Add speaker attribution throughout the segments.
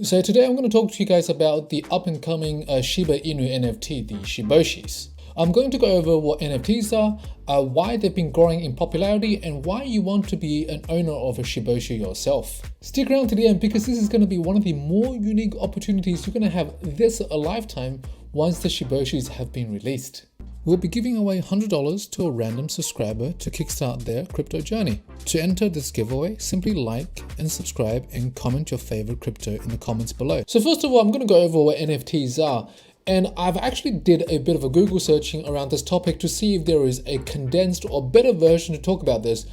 Speaker 1: So today I'm going to talk to you guys about the up and coming Shiba Inu NFT, the Shiboshis. I'm going to go over what NFTs are, why they've been growing in popularity, and why you want to be an owner of a Shiboshi yourself. Stick around to the end because this is going to be one of the more unique opportunities you're going to have this a lifetime once the Shiboshis have been released. We'll be giving away $100 to a random subscriber to kickstart their crypto journey. To enter this giveaway, simply like and subscribe and comment your favorite crypto in the comments below. So first of all, I'm going to go over what NFTs are. And I've actually did a bit of a Google searching around this topic to see if there is a condensed or better version to talk about this.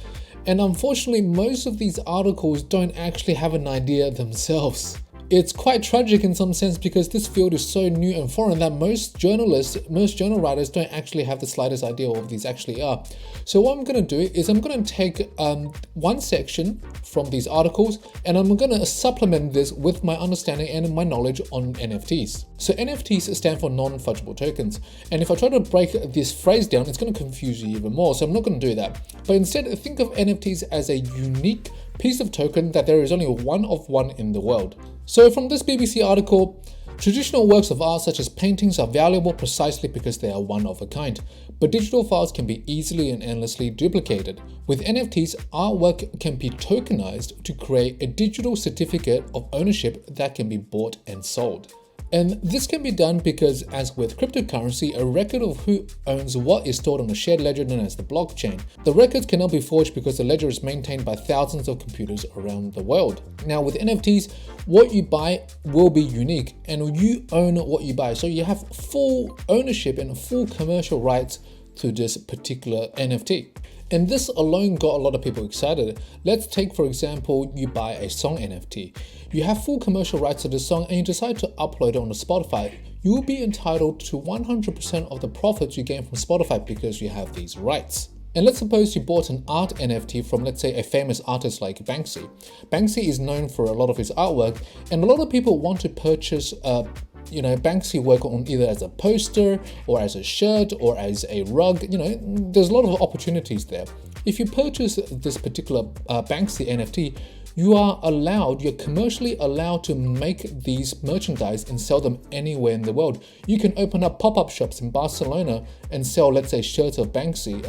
Speaker 1: And unfortunately, most of these articles don't actually have an idea themselves. It's quite tragic in some sense because this field is so new and foreign that most journal writers don't actually have the slightest idea of what these actually are. So what I'm going to do is I'm going to take one section from these articles and I'm going to supplement this with my understanding and my knowledge on NFTs. So NFTs stand for non-fungible tokens. And if I try to break this phrase down, it's going to confuse you even more. So I'm not going to do that. But instead, think of NFTs as a unique piece of token that there is only one of one in the world. So from this BBC article, traditional works of art such as paintings are valuable precisely because they are one of a kind, but digital files can be easily and endlessly duplicated. With NFTs, artwork can be tokenized to create a digital certificate of ownership that can be bought and sold. And this can be done because, as with cryptocurrency, a record of who owns what is stored on a shared ledger known as the blockchain. The records cannot be forged because the ledger is maintained by thousands of computers around the world. Now with NFTs, what you buy will be unique and you own what you buy. So you have full ownership and full commercial rights to this particular NFT. And this alone got a lot of people excited. Let's take, for example, you buy a song NFT. You have full commercial rights to the song and you decide to upload it onto Spotify. You will be entitled to 100% of the profits you gain from Spotify because you have these rights. And let's suppose you bought an art NFT from, let's say, a famous artist like Banksy. Banksy is known for a lot of his artwork, and a lot of people want to purchase Banksy work on either as a poster or as a shirt or as a rug. There's a lot of opportunities there. If you purchase this particular Banksy NFT, you're commercially allowed to make these merchandise and sell them anywhere in the world. You can open up pop-up shops in Barcelona and sell, let's say, shirts of Banksy.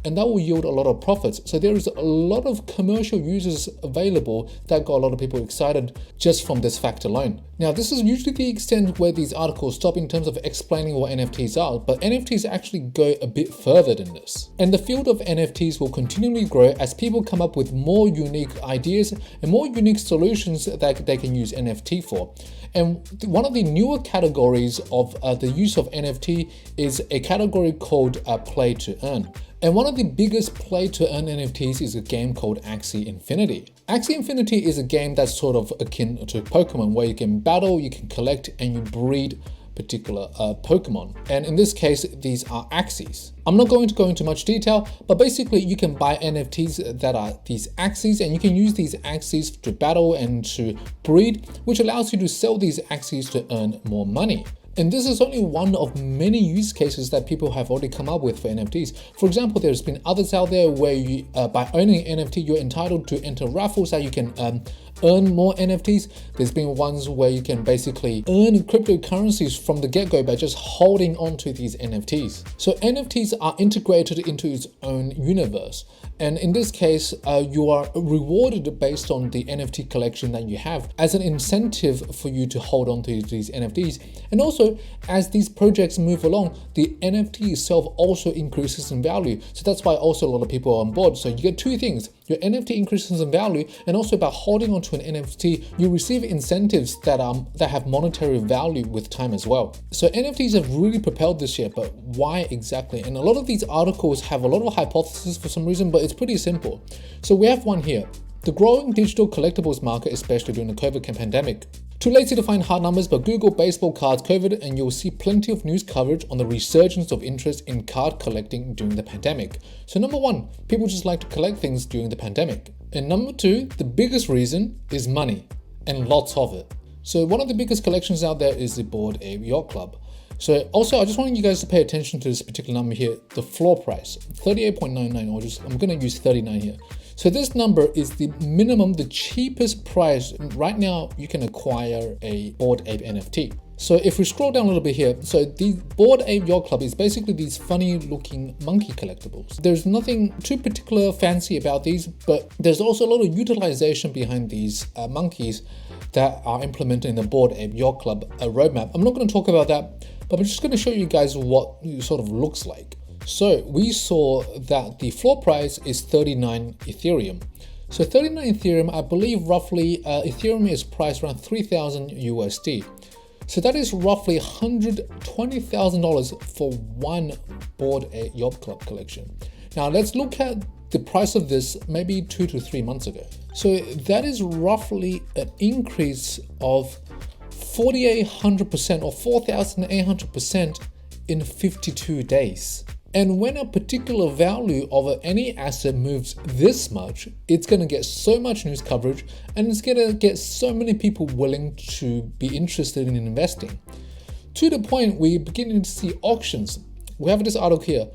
Speaker 1: And that will yield a lot of profits. So there is a lot of commercial users available that got a lot of people excited just from this fact alone. Now, this is usually the extent where these articles stop in terms of explaining what NFTs are, but NFTs actually go a bit further than this. And the field of NFTs will continually grow as people come up with more unique ideas and more unique solutions that they can use NFT for. And one of the newer categories of the use of NFT is a category called play to earn. And one of the biggest play to earn NFTs is a game called Axie Infinity. Axie Infinity is a game that's sort of akin to Pokemon, where you can battle, you can collect, and you breed particular Pokemon. And in this case, these are Axies. I'm not going to go into much detail, but basically you can buy NFTs that are these Axies, and you can use these Axies to battle and to breed, which allows you to sell these Axies to earn more money. And this is only one of many use cases that people have already come up with for NFTs. For example, there's been others out there where you, by owning an NFT, you're entitled to enter raffles that you can earn more NFTs. There's been ones where you can basically earn cryptocurrencies from the get-go by just holding on to these NFTs. So NFTs are integrated into its own universe. And in this case, you are rewarded based on the NFT collection that you have as an incentive for you to hold on to these NFTs. And also, as these projects move along, the NFT itself also increases in value. So that's why also a lot of people are on board. So you get two things. Your NFT increases in value, and also by holding onto an NFT, you receive incentives that have monetary value with time as well. So NFTs have really propelled this year, but why exactly? And a lot of these articles have a lot of hypotheses for some reason, but it's pretty simple. So we have one here. The growing digital collectibles market, especially during the COVID pandemic. Too lazy to find hard numbers, but Google baseball cards COVID and you'll see plenty of news coverage on the resurgence of interest in card collecting during the pandemic. So number one, people just like to collect things during the pandemic. And number two, the biggest reason is money, and lots of it. So one of the biggest collections out there is the Bored Ape Yacht Club. So also, I just want you guys to pay attention to this particular number here, the floor price, 38.99, I'm going to use 39 here. So this number is the minimum, the cheapest price. Right now, you can acquire a Bored Ape NFT. So if we scroll down a little bit here, so the Bored Ape Yacht Club is basically these funny looking monkey collectibles. There's nothing too particular fancy about these, but there's also a lot of utilization behind these monkeys that are implemented in the Bored Ape Yacht Club roadmap. I'm not going to talk about that, but I'm just going to show you guys what it sort of looks like. So we saw that the floor price is 39 Ethereum. So 39 Ethereum, I believe roughly Ethereum is priced around 3,000 USD. So that is roughly $120,000 for one Bored Ape Yacht Club collection. Now let's look at the price of this maybe 2 to 3 months ago. So that is roughly an increase of 4,800% or 4,800% in 52 days. And when a particular value of any asset moves this much, it's going to get so much news coverage and it's going to get so many people willing to be interested in investing. To the point we're beginning to see auctions. We have this article here.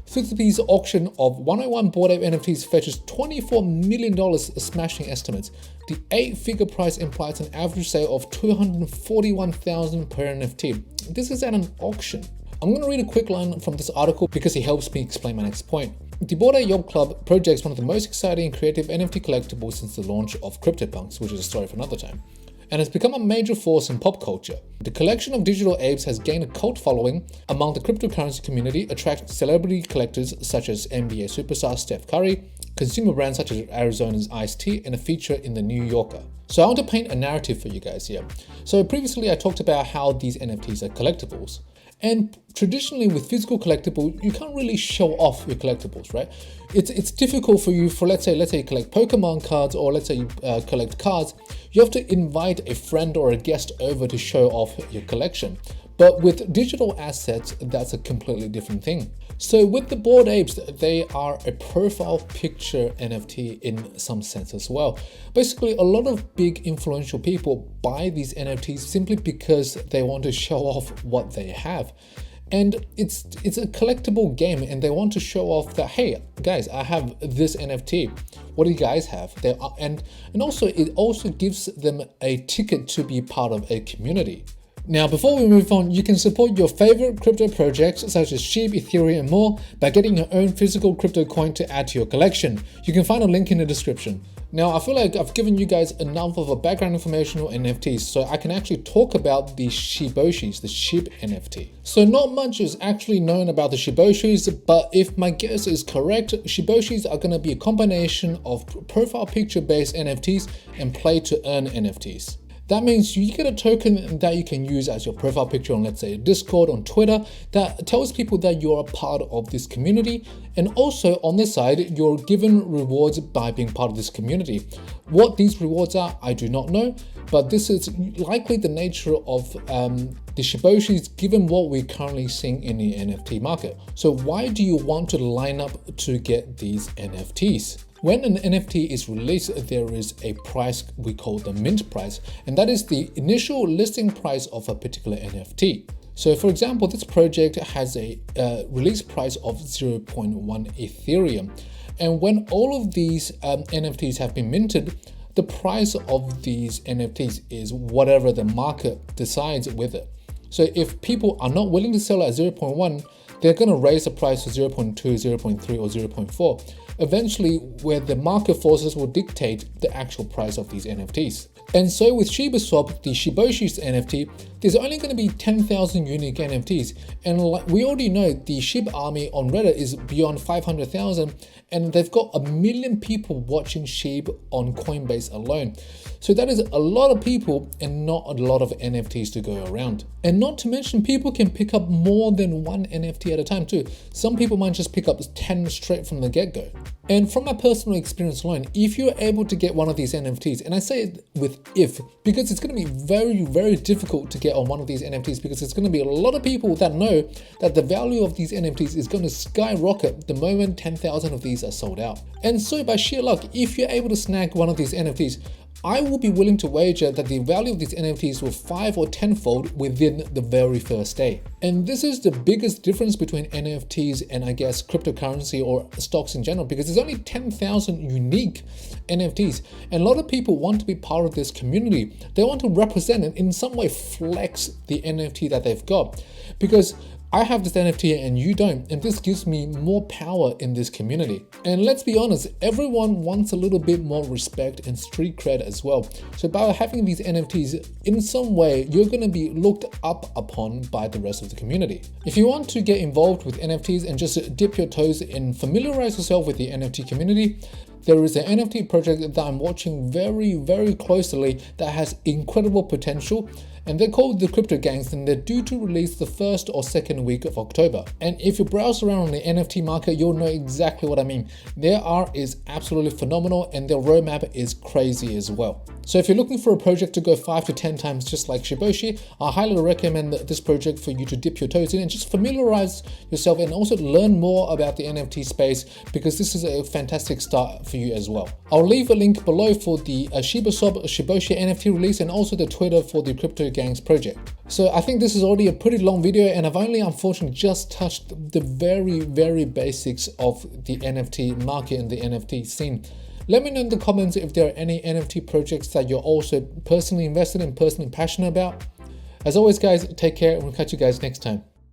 Speaker 1: Sotheby's auction of 101 Bored Ape NFTs fetches $24 million smashing estimates. The 8-figure price implies an average sale of $241,000 per NFT. This is at an auction. I'm going to read a quick line from this article because it helps me explain my next point. The Bored Ape Yacht Club projects one of the most exciting and creative NFT collectibles since the launch of CryptoPunks, which is a story for another time, and has become a major force in pop culture. The collection of digital apes has gained a cult following among the cryptocurrency community, attracting celebrity collectors such as NBA superstar Steph Curry, consumer brands such as Arizona's Iced Tea, and a feature in the New Yorker. So I want to paint a narrative for you guys here. So previously I talked about how these NFTs are collectibles. And traditionally with physical collectibles, you can't really show off your collectibles, right? It's difficult for you for, let's say you collect Pokemon cards, or let's say you collect cards. You have to invite a friend or a guest over to show off your collection. But with digital assets, that's a completely different thing. So with the Bored Apes, they are a profile picture NFT in some sense as well. Basically, a lot of big influential people buy these NFTs simply because they want to show off what they have. And it's a collectible game, and they want to show off that, hey guys, I have this NFT. What do you guys have? And also it also gives them a ticket to be part of a community. Now, before we move on, you can support your favorite crypto projects such as SHIB, Ethereum, and more by getting your own physical crypto coin to add to your collection. You can find a link in the description. Now, I feel like I've given you guys enough of a background information on NFTs, so I can actually talk about the Shiboshis, the SHIB NFT. So not much is actually known about the Shiboshis, but if my guess is correct, Shiboshis are going to be a combination of profile picture based NFTs and play to earn NFTs. That means you get a token that you can use as your profile picture on, let's say, Discord, on Twitter, that tells people that you're a part of this community. And also on the side, you're given rewards by being part of this community. What these rewards are, I do not know, but this is likely the nature of the Shiboshis given what we're currently seeing in the NFT market. So why do you want to line up to get these NFTs? When an NFT is released, there is a price we call the mint price, and that is the initial listing price of a particular NFT. So for example, this project has a release price of 0.1 Ethereum. And when all of these NFTs have been minted, the price of these NFTs is whatever the market decides with it. So if people are not willing to sell at 0.1, they're going to raise the price to 0.2, 0.3, or 0.4. Eventually, where the market forces will dictate the actual price of these NFTs. And so with Shiba Swap, the Shiboshi NFT, there's only going to be 10,000 unique NFTs. And like we already know, the SHIB army on Reddit is beyond 500,000, and they've got 1 million people watching SHIB on Coinbase alone. So that is a lot of people and not a lot of NFTs to go around. And not to mention, people can pick up more than one NFT at a time too. Some people might just pick up 10 straight from the get-go. And from my personal experience alone, if you're able to get one of these NFTs, and I say it with if, because it's going to be very, very difficult to get on one of these NFTs, because it's going to be a lot of people that know that the value of these NFTs is going to skyrocket the moment 10,000 of these are sold out. And so by sheer luck, if you're able to snag one of these NFTs, I will be willing to wager that the value of these NFTs will 5 or 10-fold within the very first day. And this is the biggest difference between NFTs and I guess cryptocurrency or stocks in general, because there's only 10,000 unique NFTs. And a lot of people want to be part of this community. They want to represent and in some way flex the NFT that they've got. Because I have this NFT and you don't, and this gives me more power in this community. And let's be honest, everyone wants a little bit more respect and street cred as well. So by having these NFTs, in some way, you're going to be looked up upon by the rest of the community. If you want to get involved with NFTs and just dip your toes and familiarize yourself with the NFT community, there is an NFT project that I'm watching very closely that has incredible potential, and they're called the Crypto Gangs, and they're due to release the 1st or 2nd week of October. And if you browse around on the NFT market, you'll know exactly what I mean. Their art is absolutely phenomenal and their roadmap is crazy as well. So if you're looking for a project to go 5 to 10 times just like Shiboshi, I highly recommend this project for you to dip your toes in and just familiarize yourself and also learn more about the NFT space, because this is a fantastic start for you as well. I'll leave a link below for the Shiboshi NFT release and also the Twitter for the Crypto Gangs project. So I think this is already a pretty long video, and I've only unfortunately just touched the very basics of the NFT market and the NFT scene. Let me know in the comments if there are any NFT projects that you're also personally invested in, personally passionate about. As always guys, take care and we'll catch you guys next time.